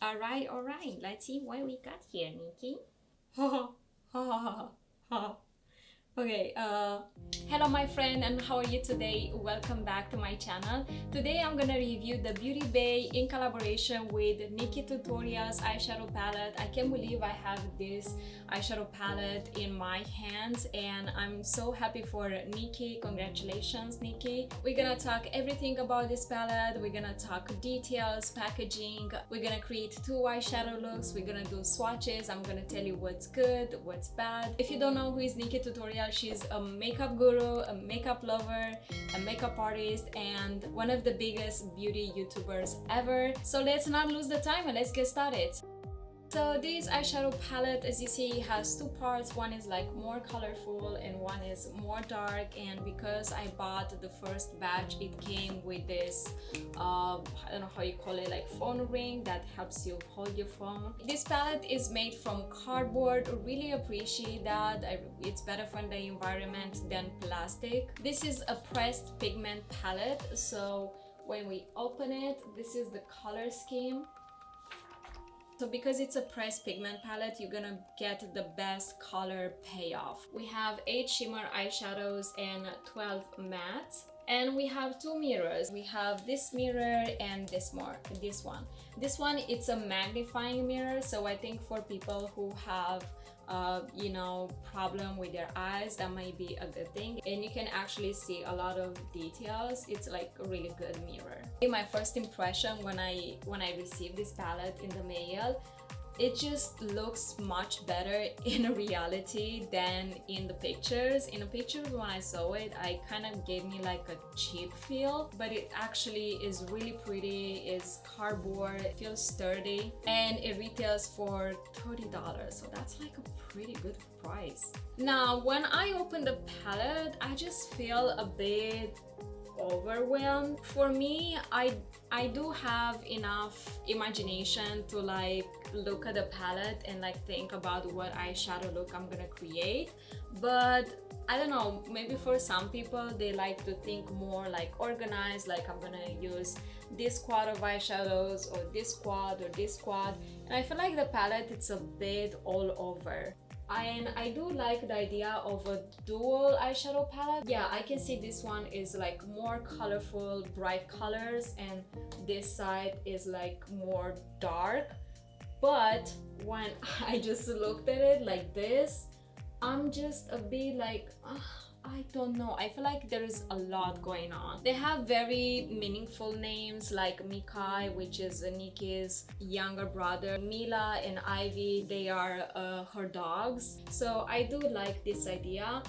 Alright, let's see what we got here, Nikki. Okay, hello my friend, and how are you today? Welcome back to my channel. Today I'm gonna review the BeautyBay in collaboration with NikkieTutorials eyeshadow palette. I can't believe I have this eyeshadow palette in my hands, and I'm so happy for Nikkie. Congratulations, Nikkie. We're gonna talk everything about this palette. We're gonna talk details, packaging. We're gonna create 2 eyeshadow looks. We're gonna do swatches. I'm gonna tell you what's good, what's bad. If you don't know who is NikkieTutorials, she's a makeup guru, a makeup lover, a makeup artist, and one of the biggest beauty YouTubers ever. So let's not lose the time and let's get started. So this eyeshadow palette, as you see, has 2 parts. One is like more colorful and one is more dark, and because I bought the first batch, it came with this I don't know how you call it, like phone ring that helps you hold your phone. This palette is made from cardboard. Really appreciate that. It's better for the environment than plastic. This is a pressed pigment palette, so when we open it, this is the color scheme. So because it's a pressed pigment palette, you're gonna get the best color payoff. We have 8 shimmer eyeshadows and 12 mattes. And we have 2 mirrors. We have this mirror and this one. This one, it's a magnifying mirror, so I think for people who have problem with their eyes, that might be a good thing, and you can actually see a lot of details. It's like a really good mirror. My first impression when I received this palette in the mail, it just looks much better in reality than in the pictures. In the pictures, when I saw it, I kind of gave me like a cheap feel, but it actually is really pretty. It's cardboard, it feels sturdy, and it retails for $30, so that's like a pretty good price. Now, when I open the palette, I just feel a bit overwhelmed. For me, I do have enough imagination to like look at the palette and like think about what eyeshadow look I'm gonna create, but I don't know, maybe for some people they like to think more like organized, like I'm gonna use this squad of eyeshadows or this squad or this squad, and I feel like the palette, it's a bit all over. And I do like the idea of a dual eyeshadow palette. Yeah, I can see this one is like more colorful, bright colors, and this side is like more dark. But when I just looked at it like this, I'm just a bit like, I don't know. I feel like there is a lot going on. They have very meaningful names like Mikai, which is Nikkie's younger brother. Mila and Ivy, they are her dogs. So I do like this idea.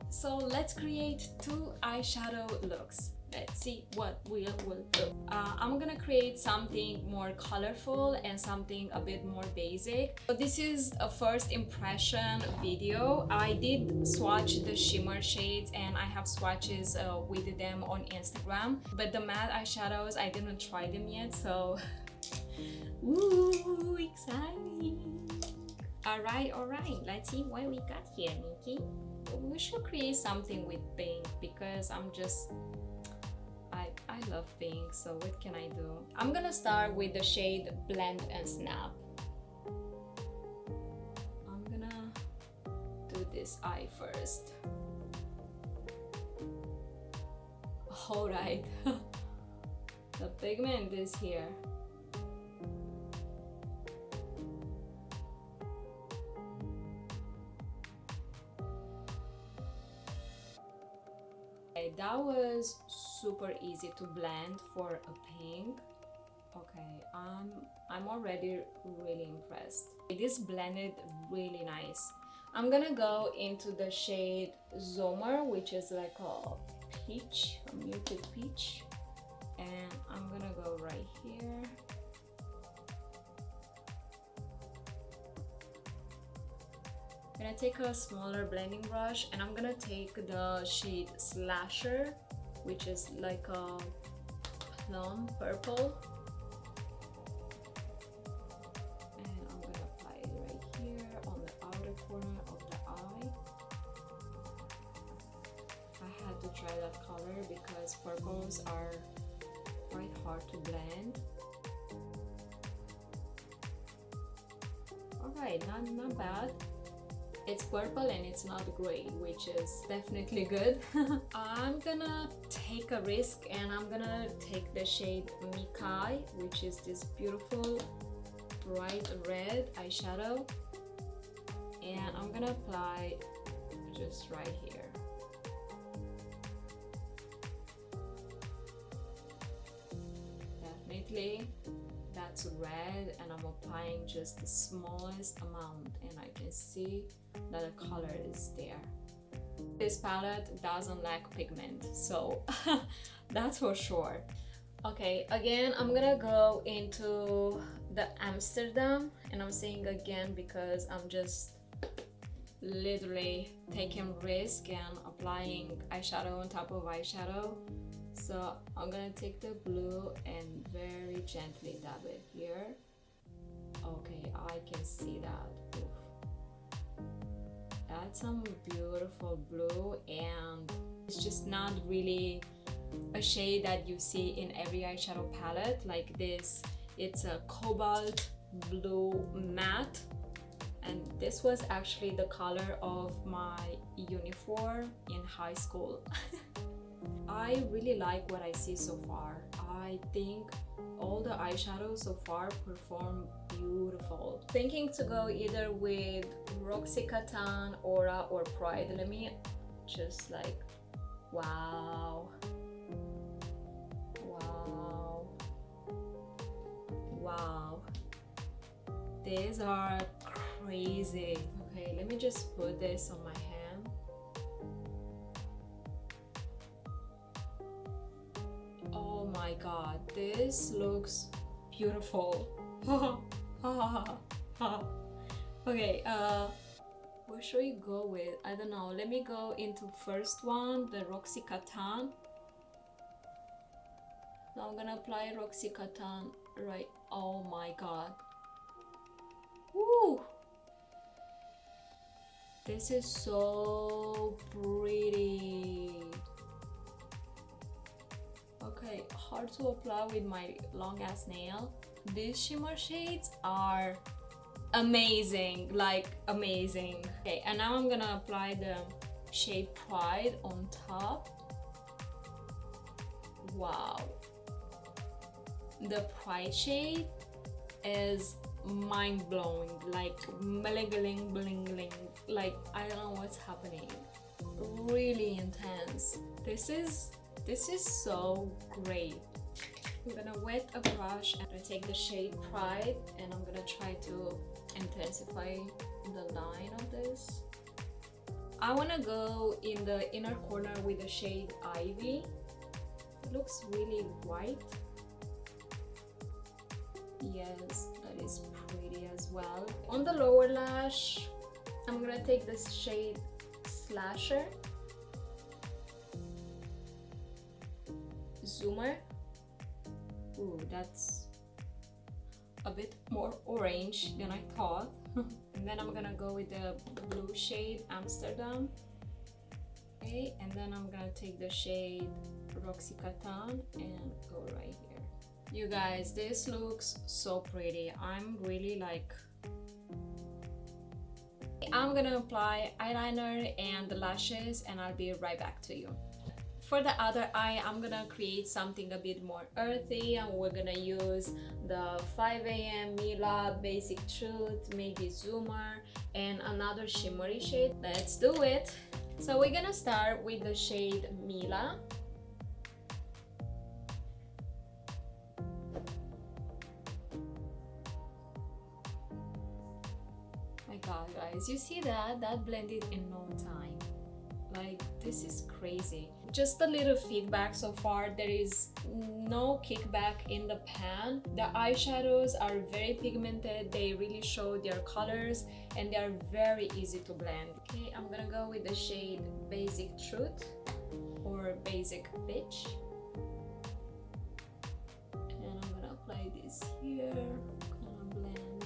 So let's create 2 eyeshadow looks. Let's see what we will do. I'm gonna create something more colorful and something a bit more basic. So this is a first impression video. I did swatch the shimmer shades, and I have swatches with them on Instagram, but the matte eyeshadows, I didn't try them yet, so ooh, exciting. Alright, let's see what we got here, Nikkie. We should create something with pink because I love pink, so what can I do? I'm gonna start with the shade Blend and Snap. I'm gonna do this eye first. Alright, the pigment is here. That was super easy to blend for a pink. Okay, I'm already really impressed. This blended really nice. I'm gonna go into the shade Zoomer, which is like a peach, a muted peach, and I'm gonna go right here. I'm gonna take a smaller blending brush, and I'm gonna take the shade Slasher, which is like a plum purple, and I'm gonna apply it right here on the outer corner of the eye. I had to try that color because purples are quite hard to blend. alright, not bad. It's purple and it's not gray, which is definitely good. I'm gonna take a risk and I'm gonna take the shade Nikkie, which is this beautiful bright red eyeshadow, and I'm gonna apply just right here. Definitely that's red, and I'm applying just the smallest amount, and I can see that the color is there. This palette doesn't lack pigment, so that's for sure. Okay, again I'm gonna go into the Amsterdam, and I'm saying again because I'm just literally taking risk and applying eyeshadow on top of eyeshadow. So I'm gonna take the blue and very gently dab it here. Okay, I can see that. Oof. That's some beautiful blue, and it's just not really a shade that you see in every eyeshadow palette like this. It's a cobalt blue matte, and this was actually the color of my uniform in high school. I really like what I see so far. I think all the eyeshadows so far perform beautiful. Thinking to go either with Roxy Catan, Aura, or Pride. Let me just like, wow. Wow. Wow. These are crazy. Okay, let me just put this on my hand. Oh my god, this looks beautiful. Okay, what should we go with? I don't know. Let me go into first one, the Roxy Catan. Now I'm gonna apply Roxy Catan right. Oh my god. Woo! This is so pretty. Okay, hard to apply with my long ass nail. These shimmer shades are amazing, like amazing. Okay, and now I'm gonna apply the shade Pride on top. Wow. The Pride shade is mind-blowing, like bling bling bling, like I don't know what's happening. Really intense. This is so great. I'm gonna wet a brush and I take the shade Pride, and I'm gonna try to intensify the line of this. I wanna go in the inner corner with the shade Ivy. It looks really white. Yes, that is pretty as well. On the lower lash, I'm gonna take this shade Slasher. Zoomer. Ooh, that's a bit more orange than I thought. And then I'm gonna go with the blue shade Amsterdam. Okay, and then I'm gonna take the shade Roxy Catan and go right here. You guys, this looks so pretty. I'm really like... I'm gonna apply eyeliner and the lashes, and I'll be right back to you. For the other eye, I'm gonna create something a bit more earthy, and we're gonna use the 5 AM Mila Basic Truth, maybe Zoomer, and another shimmery shade. Let's do it! So we're gonna start with the shade Mila. My god, guys, you see that? That blended in no time. Like, this is crazy. Just a little feedback so far. There is no kickback in the pan. The eyeshadows are very pigmented. They really show their colors, and they are very easy to blend. Okay, I'm gonna go with the shade Basic Truth or Basic Bitch. And I'm gonna apply this here. Gonna blend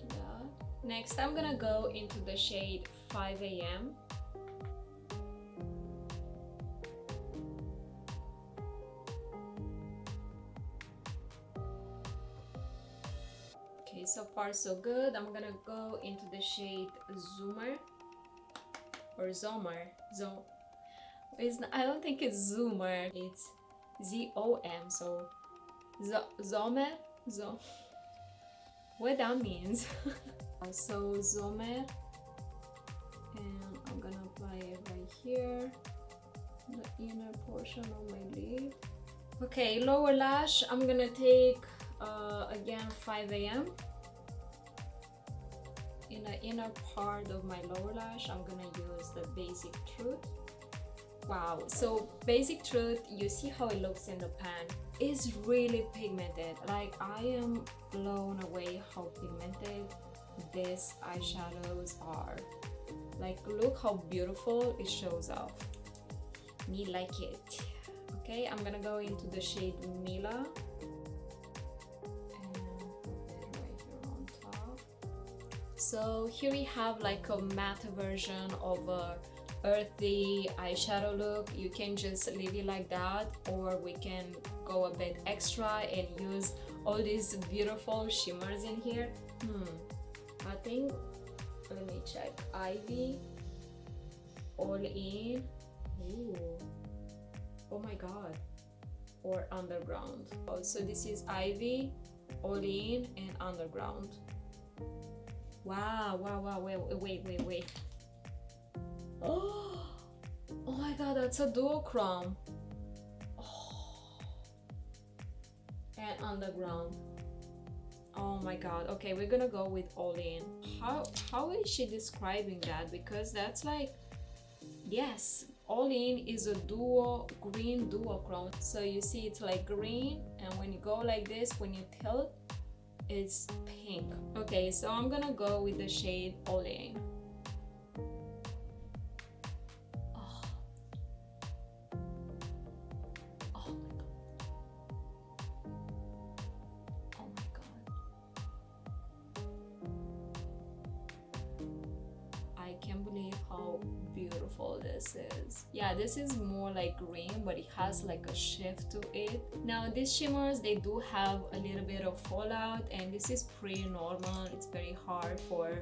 that. Next, I'm gonna go into the shade 5 AM. so far so good. I'm gonna go into the shade Zoomer or Zomer. I don't think it's Zoomer. It's Z-O-M. So Zomer. What that means? So Zomer, and I'm gonna apply it right here, the inner portion of my lid. Okay, lower lash. I'm gonna take again 5 a.m. In the inner part of my lower lash, I'm gonna use the Basic Truth. Wow, so Basic Truth, you see how it looks in the pan. It's really pigmented. Like, I am blown away how pigmented these eyeshadows are. Like, look how beautiful it shows off. Me like it. Okay, I'm gonna go into the shade Mila. So here we have like a matte version of a earthy eyeshadow look. You can just leave it like that, or we can go a bit extra and use all these beautiful shimmers in here. I think, let me check. Ivy, All In. Ooh. Oh my god. Or Underground. Oh, so this is Ivy, All In, and Underground. Wow, wait. Oh my god, that's a duochrome. Oh. And Underground. Oh my god. Okay, we're gonna go with All In. How is she describing that? Because that's like, yes, All In is a green duochrome. So you see it's like green, and when you go like this, when you tilt, it's pink. Okay, so I'm gonna go with the shade All In. Oh. Oh my god. Oh my god. I can't believe how beautiful this is. Yeah, this is more like green, but it has like a shift to it. Now these shimmers, they do have a little bit of fallout, and this is pretty normal. It's very hard for,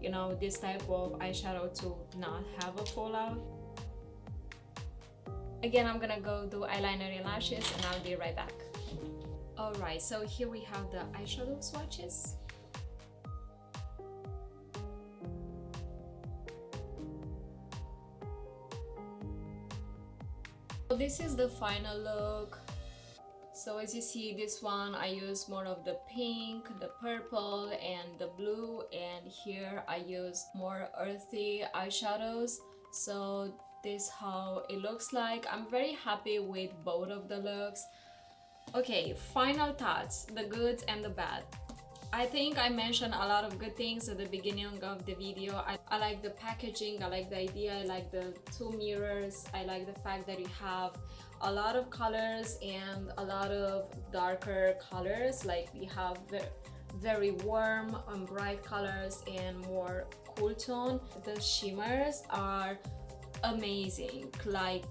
you know, this type of eyeshadow to not have a fallout. Again, I'm gonna go do eyeliner and lashes, and I'll be right back. Alright, so here we have the eyeshadow swatches. This is the final look. So as you see, this one I use more of the pink, the purple, and the blue, and here I use more earthy eyeshadows. So this how it looks like. I'm very happy with both of the looks. Okay, final thoughts, the good and the bad. I think I mentioned a lot of good things at the beginning of the video. I like the packaging, I like the idea, I like the two mirrors, I like the fact that you have a lot of colors and a lot of darker colors. Like we have very warm and bright colors and more cool tone. The shimmers are amazing, like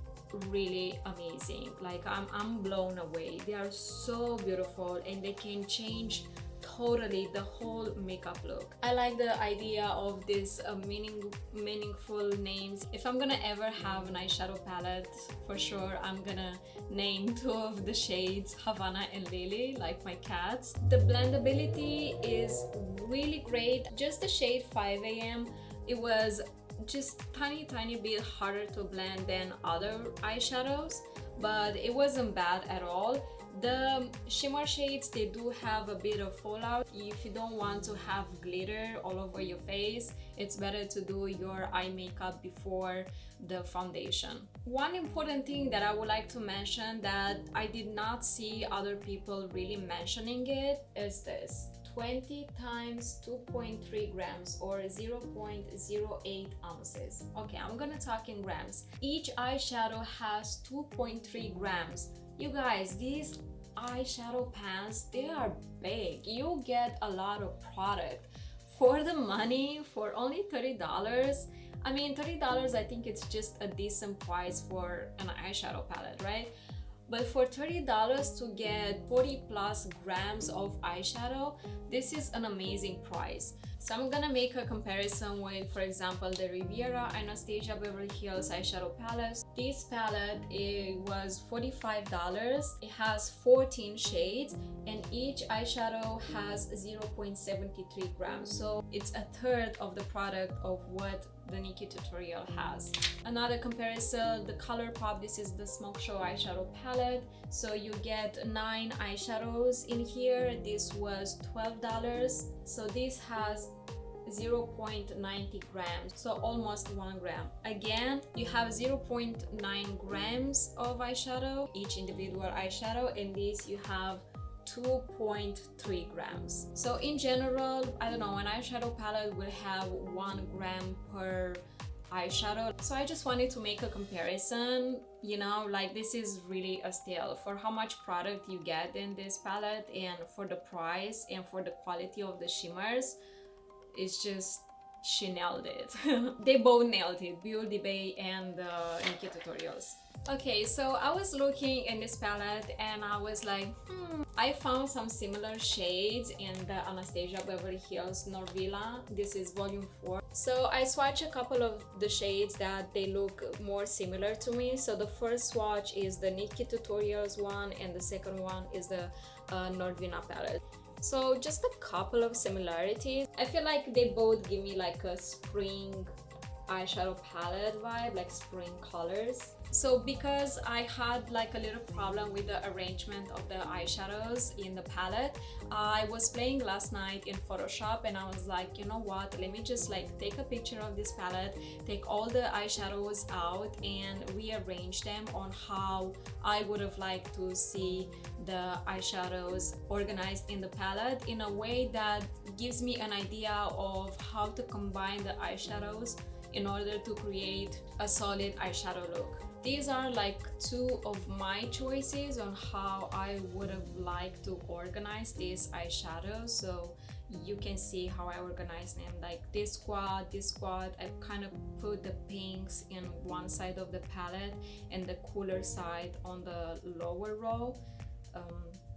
really amazing. Like I'm blown away. They are so beautiful, and they can change totally the whole makeup look. I like the idea of this meaningful names. If I'm gonna ever have an eyeshadow palette, for sure I'm gonna name two of the shades Havana and Lily, like my cats. The blendability is really great. Just the shade 5 a.m. it was just tiny bit harder to blend than other eyeshadows, but it wasn't bad at all. The shimmer shades, they do have a bit of fallout. If you don't want to have glitter all over your face, it's better to do your eye makeup before the foundation. One important thing that I would like to mention that I did not see other people really mentioning it is this: 20 times 2.3 grams or 0.08 ounces. Okay, I'm gonna talk in grams. Each eyeshadow has 2.3 grams. You guys, these eyeshadow pans, they are big. You get a lot of product for the money, for only $30. I mean, $30, I think it's just a decent price for an eyeshadow palette, right? But for $30 to get 40 plus grams of eyeshadow, this is an amazing price. So I'm gonna make a comparison with, for example, the Riviera Anastasia Beverly Hills eyeshadow palette. This palette, it was $45. It has 14 shades and each eyeshadow has 0.73 grams. So it's a third of the product of what the NikkieTutorial has. Another comparison, the ColourPop, this is the Smoke Show eyeshadow palette. So you get 9 eyeshadows in here. This was $12. So this has 0.90 grams, so almost 1 gram. Again, you have 0.9 grams of eyeshadow, each individual eyeshadow, and this you have 2.3 grams. So in general, I don't know, an eyeshadow palette will have 1 gram per eyeshadow. So I just wanted to make a comparison, you know, like this is really a steal for how much product you get in this palette and for the price and for the quality of the shimmers. It's just, she nailed it. They both nailed it, BeautyBay and NikkieTutorials. Okay, so I was looking in this palette and I was like, I found some similar shades in the Anastasia Beverly Hills Norvilla. This is volume 4. So I swatched a couple of the shades that they look more similar to me. So the first swatch is the NikkieTutorials one and the second one is the Norvilla palette. So just a couple of similarities. I feel like they both give me like a spring eyeshadow palette vibe, like spring colors. So because I had like a little problem with the arrangement of the eyeshadows in the palette, I was playing last night in Photoshop and I was like, you know what, let me just like take a picture of this palette, take all the eyeshadows out and rearrange them on how I would have liked to see the eyeshadows organized in the palette in a way that gives me an idea of how to combine the eyeshadows in order to create a solid eyeshadow look. These are like 2 of my choices on how I would have liked to organize these eyeshadows. So you can see how I organize them, like this squad, I kind of put the pinks in one side of the palette and the cooler side on the lower row.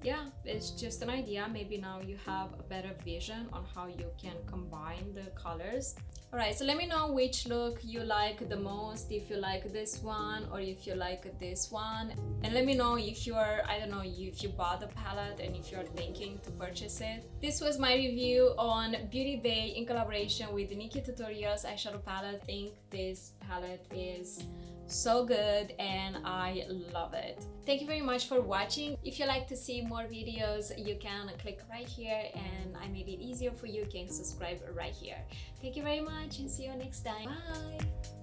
Yeah, it's just an idea. Maybe now you have a better vision on how you can combine the colors. Alright, so let me know which look you like the most, if you like this one or if you like this one. And let me know if you're, I don't know, if you bought the palette and if you're thinking to purchase it. This was my review on BeautyBay in collaboration with the NikkieTutorials eyeshadow palette. I think this palette is so good and I love it. Thank you very much for watching. If you like to see more videos, you can click right here and I made it easier for you. You can subscribe right here. Thank you very much and see you next time. Bye!